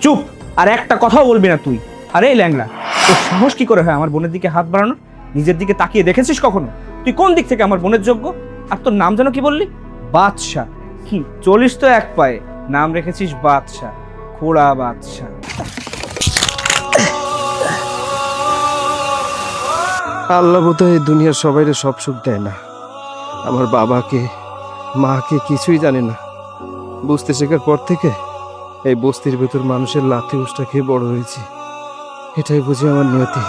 চুপ। আর একটা কথাও বলবি না তুই। আরে ল্যাংড়া, তোর সাহস কি করে হয় আমার বোনের দিকে হাত বাড়ানো? নিজের দিকে তাকিয়ে দেখেছিস কখনো? তুই কোন দিক থেকে আমার বোনের যোগ্য? আর তোর নাম যেন কি বললি? বাদশা। চলিস তো এক পায়ে, নাম রেখেছিস বাদশা, খোড়া বাদশা। আল্লাহ বোধহয় এই দুনিয়ার সবাইরে সব সুখ দেয় না। আমার বাবাকে মাকে কিছুই জানে না। বুঝতে শেখার পর থেকে এই বস্তির ভেতর মানুষের লাথি উষ্টা খেয়ে বড় হয়েছি। এটাই বুঝি আমার নিয়তি।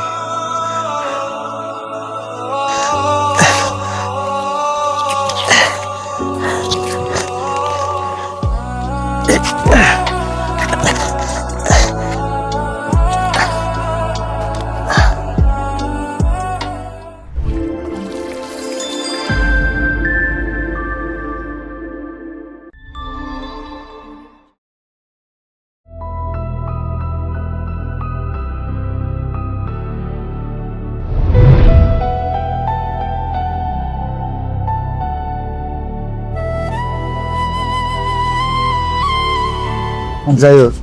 যাই হোক,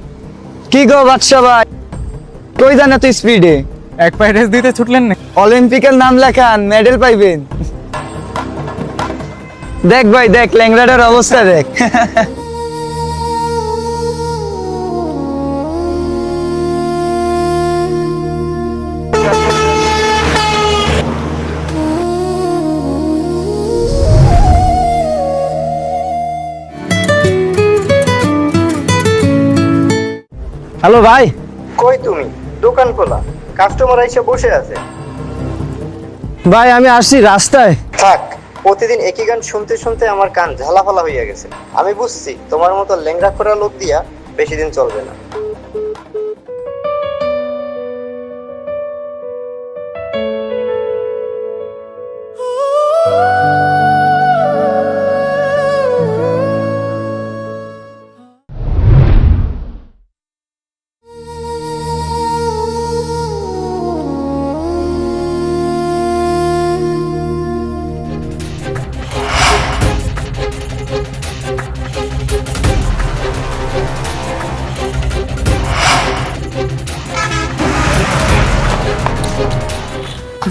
কি গো বাদশা ভাই, কই যান এত স্পিডে? এক পায়ে রেস দিতে ছুটলেন না? অলিম্পিকের নাম লেখান, মেডেল পাইবেন। দেখ ভাই দেখ, ল্যাংড়াটার অবস্থা দেখ। হ্যালো ভাই। কই তুমি? দোকান খোলা, কাস্টমার এসে বসে আছে। ভাই আমি আসছি রাস্তায়। থাক, প্রতিদিন একই গান শুনতে শুনতে আমার কান ঝালাফালা হইয়া গেছে। আমি বুঝছি তোমার মতো ল্যাংড়া করা লোক দিয়া বেশি দিন চলবে না।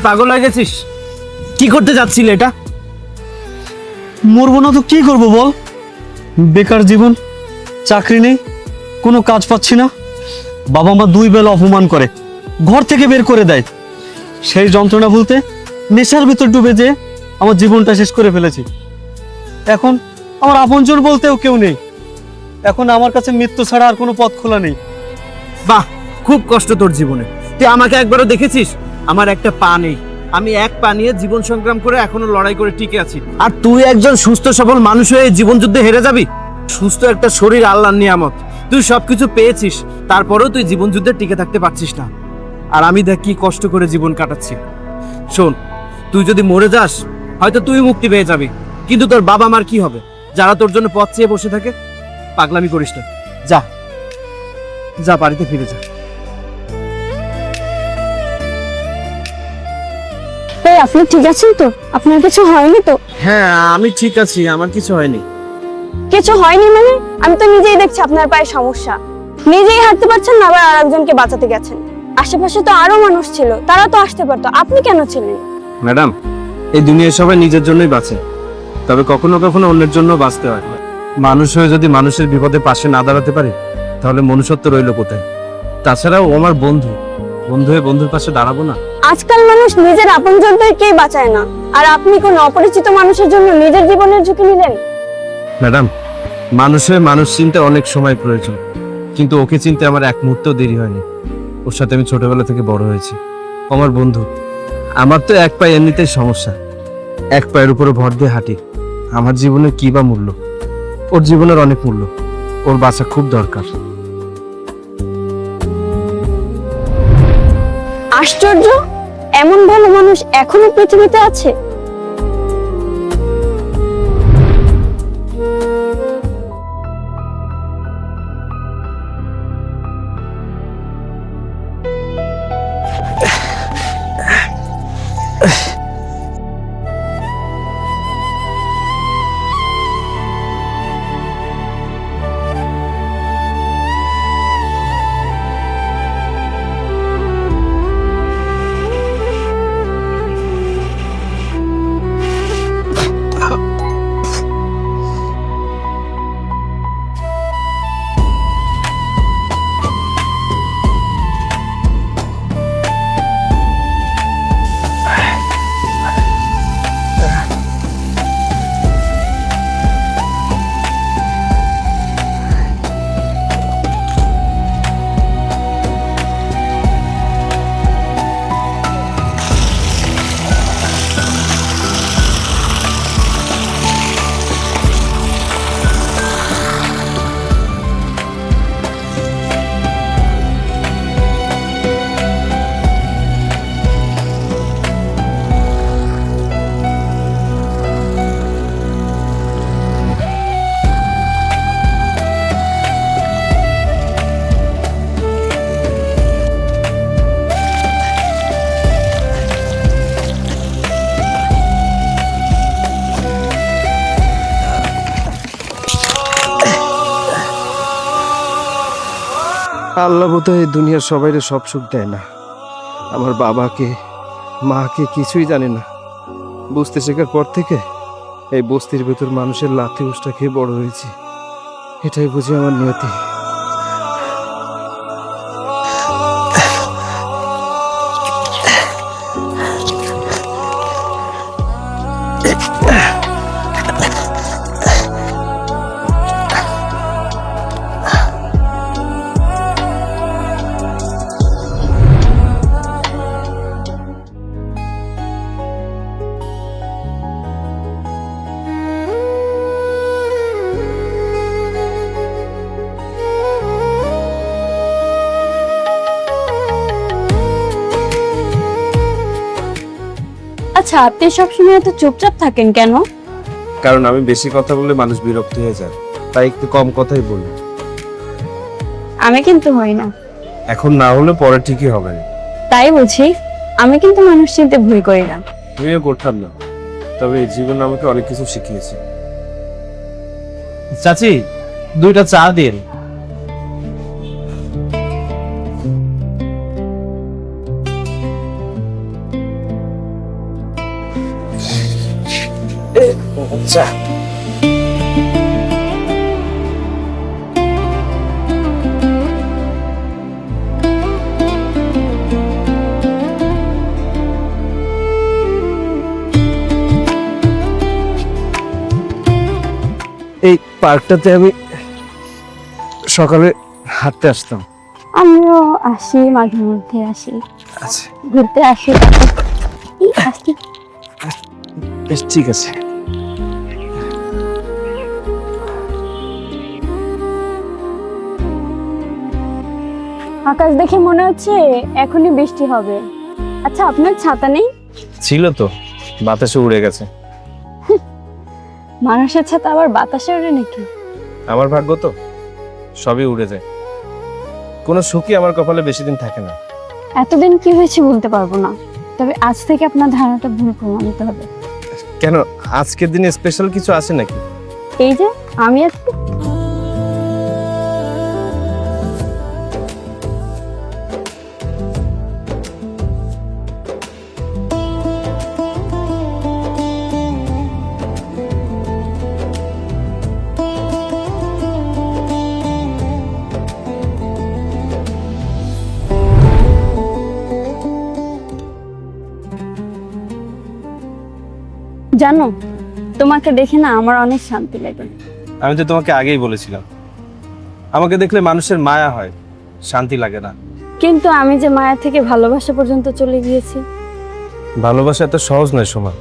পাগল হয়ে গেছিস? কি করতে যাচ্ছিল এটা? মরবো না তো কি করবো বল? বেকার জীবন, চাকরি নেই, কোনো কাজ পাচ্ছি না। বাবা মা দুই বেলা অপমান করে, ঘর থেকে বের করে দেয়। সেই যন্ত্রণা ভুলতে নেশার ভিতর ডুবে যেয়ে আমার জীবনটা শেষ করে ফেলেছি। এখন আমার আপনজন বলতেও কেউ নেই। এখন আমার কাছে মৃত্যু ছাড়া আর কোনো পথ খোলা নেই। বাহ, খুব কষ্ট তোর জীবনে। তুই আমাকে একবারও দেখেছিস? আমার একটা পা নেই, আমি এক পা নিয়ে জীবন সংগ্রাম করে এখনো লড়াই করে টিকে আছি। আর তুই একজন সুস্থ সবল মানুষ হয়ে জীবন যুদ্ধে হেরে যাবি? সুস্থ একটা শরীর আল্লাহর নিয়ামত, তুই সবকিছু পেয়েছিস, তারপরেও তুই জীবন যুদ্ধে টিকে থাকতে পারছিস না। আর আমি দেখ কি কষ্ট করে জীবন কাটাচ্ছি। শোন, তুই যদি মরে যাস হয়তো তুই মুক্তি পেয়ে যাবি, কিন্তু তোর বাবা মার কি হবে, যারা তোর জন্য পথ চেয়ে বসে থাকে? পাগলামি করিস না, যা যা বাড়িতে ফিরে যা। এই আপনি ঠিক আছেন তো? আপনার কিছু হয়নি তো? হ্যাঁ আমি ঠিক আছি, আমার কিছু হয়নি। কিছু হয়নি মানে? আমি তো নিজেই দেখছি আপনার পায়ে সমস্যা। নিজেই হাঁটতে পারছেন না, আবার আরেকজনকে বাঁচাতে গেছেন। আশেপাশে তো আরো মানুষ ছিল, তারা তো আসতে পারতো, আপনি কেন ছিলেন? ম্যাডাম, এই দুনিয়ার সবাই নিজের জন্যই বাঁচে, তবে কখনো কখনো অন্যের জন্য বাঁচতে হয়। মানুষ হয়ে যদি মানুষের বিপদে পাশে না দাঁড়াতে পারে তাহলে মনুষ্যত্ব রইল কোথায়? তাছাড়াও ও আমার বন্ধু, বন্ধু হয়ে বন্ধুর পাশে দাঁড়াবো না? আজকাল মানুষ নিজের আপনজনদেরকেই বাঁচায় না, আর আপনি কোন অপরিচিত মানুষের জন্য নিজের জীবনের ঝুঁকি নিলেন? ম্যাডাম, মানুষ হয়ে মানুষ চিনতে অনেক সময় প্রয়োজন, কিন্তু ওকে চিনতে আমার এক মুহূর্তেও দেরি হয়নি। ওর সাথে আমি ছোটবেলা থেকে বড় হয়েছি, আমার বন্ধু। আমার তো এক পায়ে এমনিতেই সমস্যা, এক পায়ের উপরে ভর দিয়ে হাঁটি। আমার জীবনের কি বা মূল্য? ওর জীবনের অনেক মূল্য, ওর বাঁচা খুব দরকার। আশ্চর্য, এমন ভালো মানুষ এখনো পৃথিবীতে আছে। আল্লাহ বোধহয় এই দুনিয়ার সবাইরে সব সুখ দেয় না। আমার বাবাকে মাকে কিছুই জানি না। বুঝতে শেখার পর থেকে এই বস্তির ভেতর মানুষের লাথি উষ্টা খেয়ে বড় হয়েছি। এটাই বুঝি আমার নিয়তি। আচ্ছা, আপনি সবসময় এত চুপচাপ থাকেন কেন? কারণ আমি বেশি কথা বললে মানুষ বিরক্ত হয়ে যায়, তাই একটু কম কথাই বলি। আমি কিন্তু হই না। এখন না হলে পরে ঠিকই হবে। তাই বুঝি, আমি কিন্তু মানুষ চিনতে ভুল করি না। আমিও করতাম না, তবে এই জীবন আমাকে অনেক কিছু শিখিয়েছে। চাচি, 2টা চা দিন। চা। এই পার্কটাতে আমি সকালে হাঁটতে আসতাম। আমিও আসি, মাঝে মধ্যে আসি, আচ্ছা, ঘুরতে আসি। আসি। বেশ, ঠিক আছে। আকাশ দেখে মনে হচ্ছে এখনই বৃষ্টি হবে। আচ্ছা, আপনার ছাতা নেই? ছিল তো, বাতাসে উড়ে গেছে। মানুষের ছাতা আবার বাতাসে ওঠে নাকি? আমার ভাগ্য তো, সবই উড়ে যায়। কোনো সুখই আমার কপালে বেশি দিন থাকে না। এতদিন কি হয়েছে বলতে পারবো না, তবে আজ থেকে আপনার ধারণাটা ভুল প্রমাণিত হবে। কেন, আজকের দিনে স্পেশাল কিছু আছে নাকি? এই যে আমি আজকে জানো, তোমাকে দেখে না আমার অনেক শান্তি লাগে। আমি তো তোমাকে আগেই বলেছিলাম, আমাকে দেখলে মানুষের মায়া হয়, শান্তি লাগে না। কিন্তু আমি যে মায়া থেকে ভালোবাসা পর্যন্ত চলে গিয়েছি। ভালোবাসা এত সহজ নয় সোমা।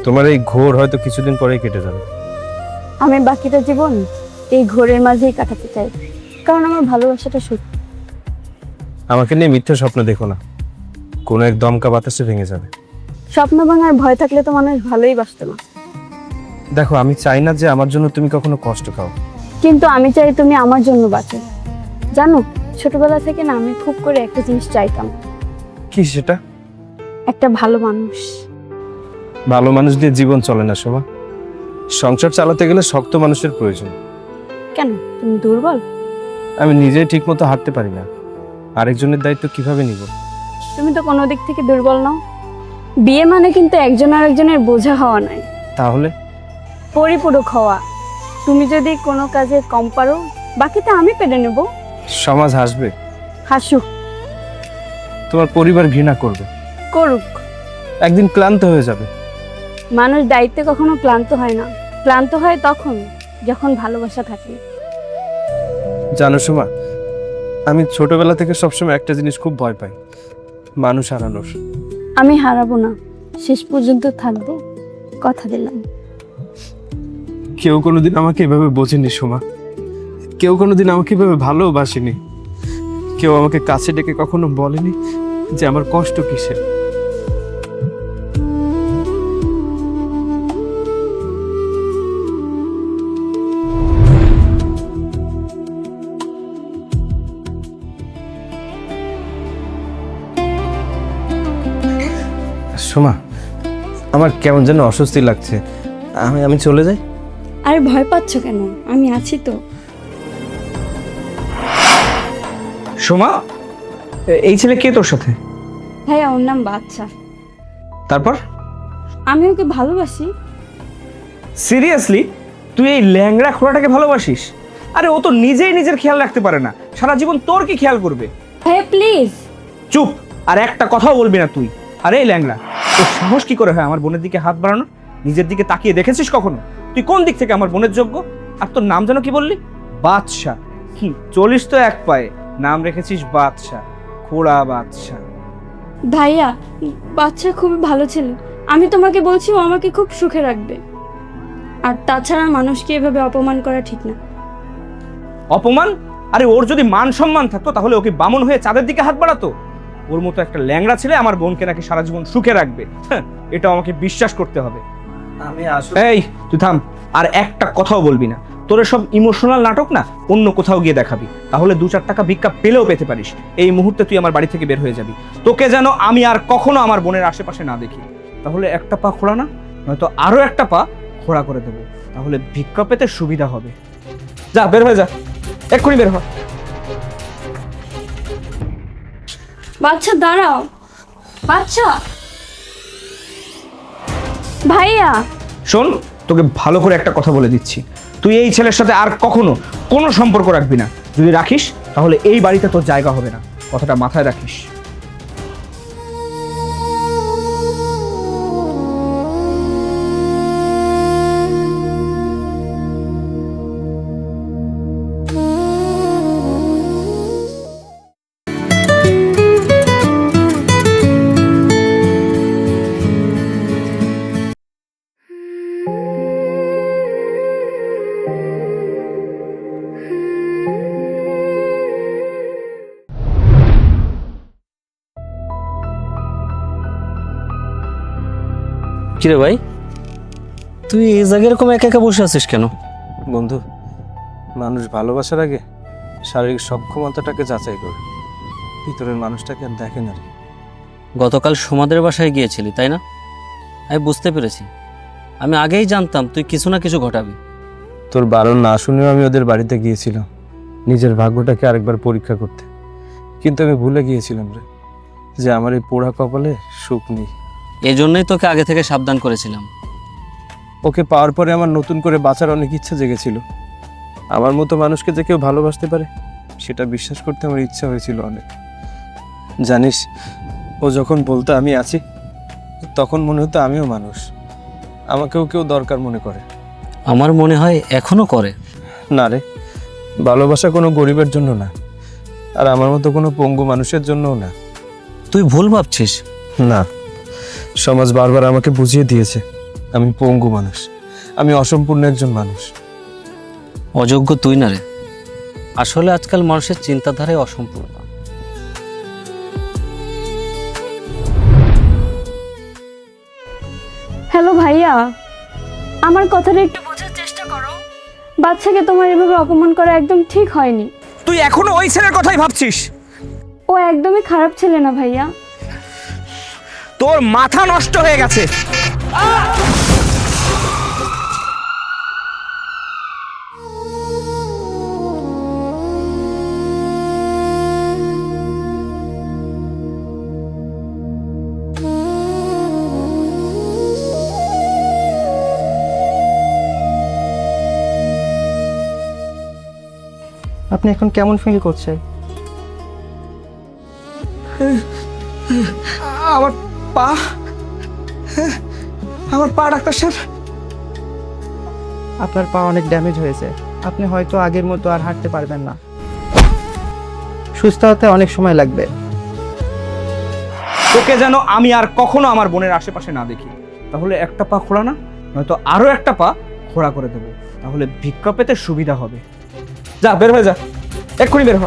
তোমার এই ঘোর হয়তো কিছুদিন পরেই কেটে যাবে। আমি বাকিটা জীবন এই ঘোরের মাঝেই কাটাতে চাই, কারণ আমার ভালোবাসাটা সত্যি। আমাকে নিয়ে মিথ্যা স্বপ্ন দেখো না, কোনো এক দমকা বাতাসে ভেঙে যাবে। স্বপ্ন ভাঙার ভয় থাকলে তো মানুষ ভালোই বাসত না। দেখো, আমি চাই না যে আমার জন্য তুমি কখনো কষ্ট খাও। কিন্তু আমি চাই তুমি আমার জন্য বাঁচো। জানো, ছোটবেলা থেকে না আমি খুব করে একটা জিনিস চাইতাম। কি সেটা? একটা ভালো মানুষ। ভালো মানুষ দিয়ে জীবন চলে না সোমা। সংসার চালাতে গেলে শক্ত মানুষের প্রয়োজন। কেন, তুমি দুর্বল? আমি নিজেই ঠিক মতো হাঁটতে পারি না, আরেকজনের দায়িত্ব কিভাবে নিব? তুমি তো কোনো দিক থেকে দুর্বল নও। বিয়ে মানে কিন্তু একজন আরেকজনের বোঝা হওয়া নাই, তাহলে পরিপূরক হওয়া। তুমি যদি কোনো কাজে কম পারো, বাকিটা আমি পেরে নেব। সমাজ হাসবে, হাসুক, তোমার পরিবার ঘৃণা করবে, করুক। একদিন ক্লান্ত হয়ে যাবে। মানুষ দায়িত্বে কখনো ক্লান্ত হয় না, ক্লান্ত হয় তখন যখন ভালোবাসা থাকে। জানো সোমা, আমি ছোটবেলা থেকে সবসময় একটা জিনিস খুব ভয় পাই, মানুষ হারানোর। আমি হারাবো না, শেষ পর্যন্ত থাকবো, কথা দিলাম। কেউ কোনোদিন আমাকে এভাবে বোঝেনি সোমা, কেউ কোনোদিন আমাকে এভাবে ভালোবাসেনি। কেউ আমাকে কাছে ডেকে কখনো বলেনি যে আমার কষ্ট কিসের। সোমা, আমার কেমন যেন অস্বস্তি লাগছে, আমি চলে যাই। আর ভয় পাচ্ছ কেন? আমি আছি তো। সোমা, এই ছেলে কে তোর সাথে? ভাইয়া ওর নাম বাদশা। তারপর? আমি ওকে ভালোবাসি। সিরিয়াসলি তুই এই ল্যাংড়া খোড়াটাকে ভালোবাসিস? আরে ও তো নিজেই নিজের খেয়াল রাখতে পারে না, সারা জীবন তোর কি খেয়াল করবে? ভাইয়া প্লিজ। চুপ, আর একটা কথাও বলবি না তুই। আরে এই ল্যাংড়া, তোর সাহস কি করে হয় আমার বোনের দিকে হাত বাড়ানো? নিজের দিকে তাকিয়ে দেখেছিস কখনো? তুই কোন দিক থেকে আমার বোনের যোগ্য? আর তোর নাম যেন কি বললি? বাদশা। চলিস তো এক পায়ে, নাম রেখেছিস বাদশা, খোড়া বাদশা। ভাইয়া বাচ্চা খুবই ভালো ছিল, আমি তোমাকে বলছি ও আমাকে খুব সুখে রাখবে। আর তাছাড়া মানুষকে এভাবে অপমান করা ঠিক না। অপমান? আরে ওর যদি মান সম্মান থাকতো তাহলে ওকে বামন হয়ে চাঁদের দিকে হাত বাড়াতো? ওর মতো একটা ল্যাংড়া ছেলে আমার বোনকে নাকি সারা জীবন সুখে রাখবে, এটা আমাকে বিশ্বাস করতে হবে। আমি আসলে এই তুই থাম, আর একটা কথাও বলবি না। তোর সব ইমোশনাল নাটক না অন্য কোথাও গিয়ে দেখাবি, তাহলে 2-4 টাকা ভিক্ষা পেলেও পেতে পারিস। এই মুহূর্তে তুই আমার বাড়ি থেকে বের হয়ে যাবি। তোকে যেন আমি আর কখনো আমার বোনের আশেপাশে না দেখি। তাহলে একটা পা খোড়া না, নয়তো আরো একটা পা খোড়া করে দেবো, তাহলে ভিক্ষা পেতে সুবিধা হবে। যা বের হয়ে যা, এক্ষুনি বের হ। বাচ্চা দাঁড়াও। বাচ্চা। ভাইয়া। শোন, তোকে ভালো করে একটা কথা বলে দিচ্ছি, তুই এই ছেলের সাথে আর কখনো কোনো সম্পর্ক রাখবি না। যদি রাখিস তাহলে এই বাড়িতে তোর জায়গা হবে না, কথাটা মাথায় রাখিস। কিরে ভাই, তুই এই জায়গায় এরকম একা একা বসে আছিস কেন? বন্ধু, মানুষ ভালোবাসার আগে শারীরিক সক্ষমতাটাকে যাচাই করে, ভিতরের মানুষটাকে আর দেখে না রে। গতকাল সোমাদের বাসায় গিয়েছিলি তাই না? আমি বুঝতে পেরেছি, আমি আগেই জানতাম তুই কিছু না কিছু ঘটাবি। তোর বারণ না শুনেও আমি ওদের বাড়িতে গিয়েছিলাম নিজের ভাগ্যটাকে আরেকবার পরীক্ষা করতে, কিন্তু আমি ভুলে গিয়েছিলাম রে যে আমার এই পোড়া কপালে সুখ নেই। এই জন্যই তোকে আগে থেকে সাবধান করেছিলাম। ওকে পাওয়ার পরে আমার নতুন করে বাঁচার অনেক ইচ্ছা জেগেছিল। আমার মতো মানুষকে যে কেউ ভালোবাসতে পারে সেটা বিশ্বাস করতে আমার ইচ্ছা হয়েছিল অনেক। জানিস, ও যখন বলতো আমি আছি, তখন মনে হতো আমিও মানুষ, আমাকেও কেউ দরকার মনে করে। আমার মনে হয় এখনো করে। না রে, ভালোবাসা কোনো গরিবের জন্য না, আর আমার মতো কোনো পঙ্গু মানুষের জন্যও না। তুই ভুল ভাবছিস। না, সমাজ বারবার আমাকে বুঝিয়ে দিয়েছে আমি পঙ্গু মানুষ, আমি অসম্পূর্ণ একজন মানুষ। অযোগ্য তুই না রে, আসলে আজকাল মানুষের চিন্তাধারাই অসম্পূর্ণ। হ্যালো ভাইয়া, আমার কথাটা একটু বোঝার চেষ্টা করো। বাচ্চাকে তোমার এভাবে অপমান করা একদম ঠিক হয়নি। তুই এখনো ওই ছেলের কথাই ভাবছিস? ও একদমই খারাপ ছেলে না ভাইয়া। তোর মাথা নষ্ট হয়ে গেছে। আপনি এখন কেমন ফিল করছেন? আমার পা, আমার পা ডাক্তার সাহেব। আপনার পা অনেক ড্যামেজ হয়েছে, আপনি হয়তো আগের মতো আর হাঁটতে পারবেন না, সুস্থ হতে অনেক সময় লাগবে। তোকে যেন আমি আর কখনো আমার বোনের আশেপাশে না দেখি, তাহলে একটা পা খোড়া না, নয়তো আরো একটা পা খোড়া করে দেবো, তাহলে ভিক্ষা পেতে সুবিধা হবে। যা বের হয়ে যা, এক্ষুনি বের হ।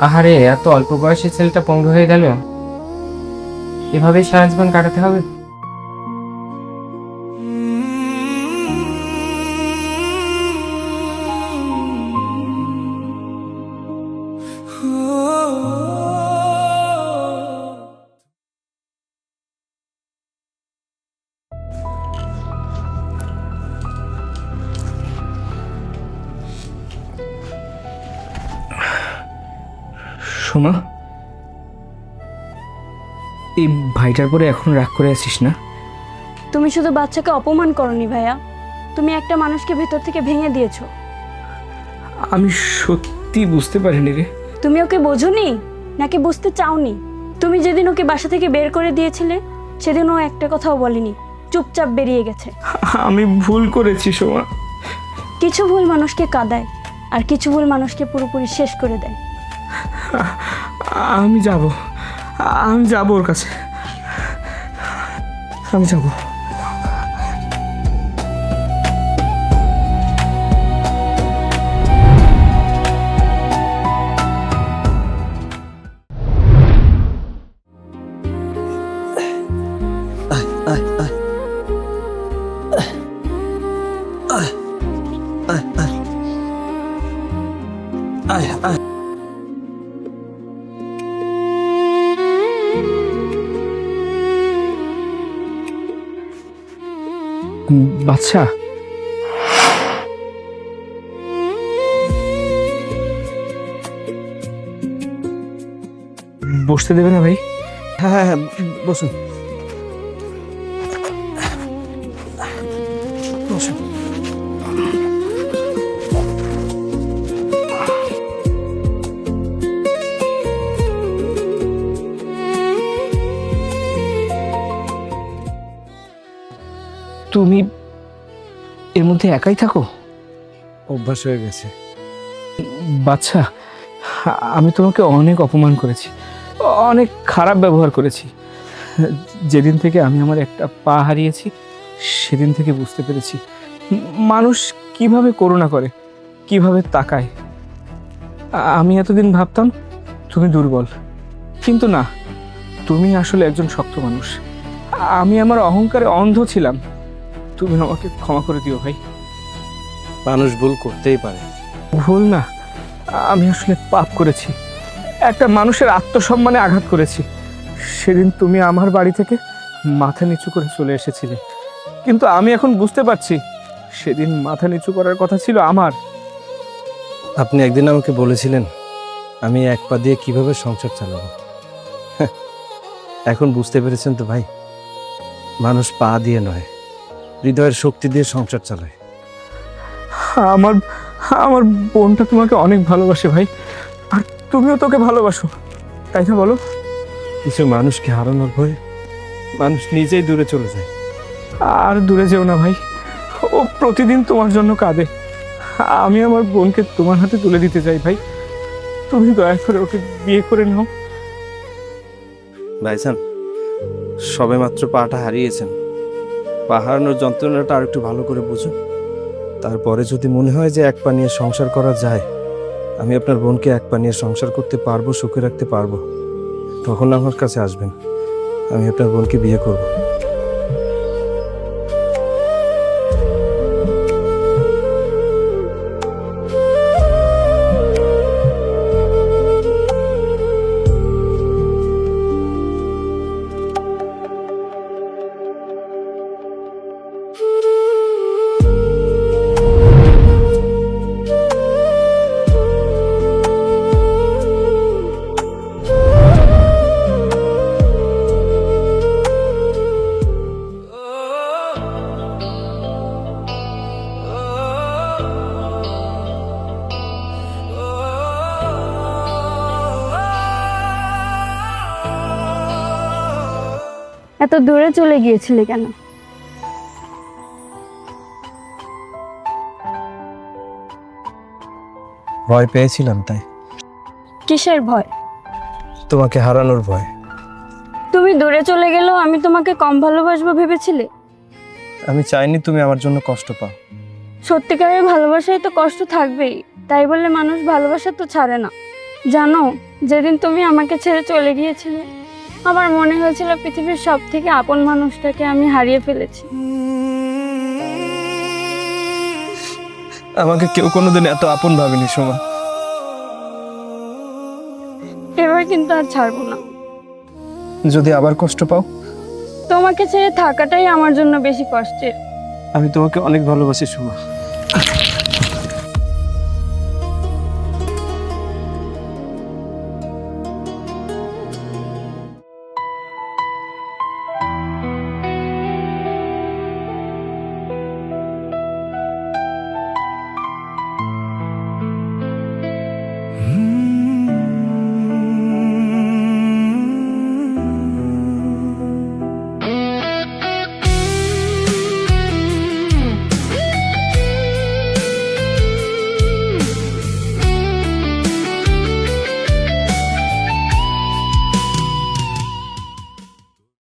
আহারে, এত অল্প বয়সী ছেলেটা পঙ্গু হয়ে গেল, এভাবেই সারা জীবন কাটাতে হবে? সোমা, এই ভাইটার পরে এখন রাগ করে আছিস না? তুমি শুধু বাচ্চাকে অপমান করনি ভাইয়া, তুমি একটা মানুষকে ভেতর থেকে ভেঙে দিয়েছো। আমি সত্যি বুঝতে পারিনি রে। তুমি ওকে বোঝোনি নাকি বুঝতে চাওনি? তুমি যেদিন ওকে বাসা থেকে বের করে দিয়েছিলে সেদিন ও একটা কথাও বলেনি, চুপচাপ বেরিয়ে গেছে। আমি ভুল করেছি সোমা। কিছু ভুল মানুষকে কাঁদায় আর কিছু ভুল মানুষকে পুরোপুরি শেষ করে দেয়। আমি যাব ওর কাছে, আমি যাব। বাচ্চা, বসতে দেবে না ভাই? হ্যাঁ হ্যাঁ হ্যাঁ, বসুন বসুন। তুমি এর মধ্যে একাই থাকো? অভ্যাস হয়ে গেছে। বাচ্চা, আমি তোমাকে অনেক অপমান করেছি, অনেক খারাপ ব্যবহার করেছি। যেদিন থেকে আমি আমার একটা পা হারিয়েছি সেদিন থেকে বুঝতে পেরেছি মানুষ কিভাবে করুণা করে, কিভাবে তাকায়। আমি এতদিন ভাবতাম তুমি দুর্বল, কিন্তু না, তুমি আসলে একজন শক্ত মানুষ। আমি আমার অহংকারে অন্ধ ছিলাম, তুমি আমাকে ক্ষমা করে দিও ভাই। মানুষ ভুল করতেই পারে। ভুল না, আমি আসলে পাপ করেছি, একটা মানুষের আত্মসম্মানে আঘাত করেছি। সেদিন তুমি আমার বাড়ি থেকে মাথা নিচু করে চলে এসেছিলে, কিন্তু আমি এখন বুঝতে পারছি সেদিন মাথা নিচু করার কথা ছিল আমার। আপনি একদিন আমাকে বলেছিলেন আমি এক পা দিয়ে কিভাবে সংসার চালাবো। এখন বুঝতে পেরেছেন তো ভাই, মানুষ পা দিয়ে নয়, হৃদয়ের শক্তি দিয়ে সংসার চালায়। আমার আমার বোনটা তোমাকে অনেক ভালোবাসে ভাই, আর তুমিও তোকে ভালোবাসো, তাই না বলো? কিছু মানুষকে হারানোর ভয়ে মানুষ নিজেই দূরে চলে যায়। আর দূরে যেও না ভাই, ও প্রতিদিন তোমার জন্য কাঁদে। আমি আমার বোনকে তোমার হাতে তুলে দিতে চাই ভাই, তুমি দয়া করে ওকে বিয়ে করে নাও। ভাইজান, সবে মাত্র পাটা হারিয়েছেন, পা হারানোর যন্ত্রণাটা আর একটু ভালো করে বুঝুন। তারপরে যদি মনে হয় যে এক পা নিয়ে সংসার করা যায়, আমি আপনার বোনকে এক পা নিয়ে সংসার করতে পারবো, সুখে রাখতে পারবো, তখন আমার কাছে আসবেন, আমি আপনার বোনকে বিয়ে করব। এত দূরে চলে গিয়েছিলে কেন? ভয় পেয়েছিলাম তাই। কিসের ভয়? তোমাকে হারানোর ভয়। তুমি দূরে চলে গেলেও আমি তোমাকে কম ভালোবাসবো ভেবেছিলে? আমি চাইনি তুমি আমার জন্য কষ্ট পাও। সত্যিকারের ভালোবাসায় তো কষ্ট থাকবেই, তাই বলে মানুষ ভালোবাসা তো ছাড়ে না। জানো, যেদিন তুমি আমাকে ছেড়ে চলে গিয়েছিলে আমার মনে হয়েছিল পৃথিবীর সব থেকে আপন মানুষটাকে আমি হারিয়ে ফেলেছি। আমাকে কেউ কোনোদিন এত আপন ভাবেনি সোমা। এবার কিন্তু আর ছাড়বো না। যদি আবার কষ্ট পাও? তোমাকে ছেড়ে থাকাটাই আমার জন্য বেশি কষ্টের। আমি তোমাকে অনেক ভালোবাসি সোমা।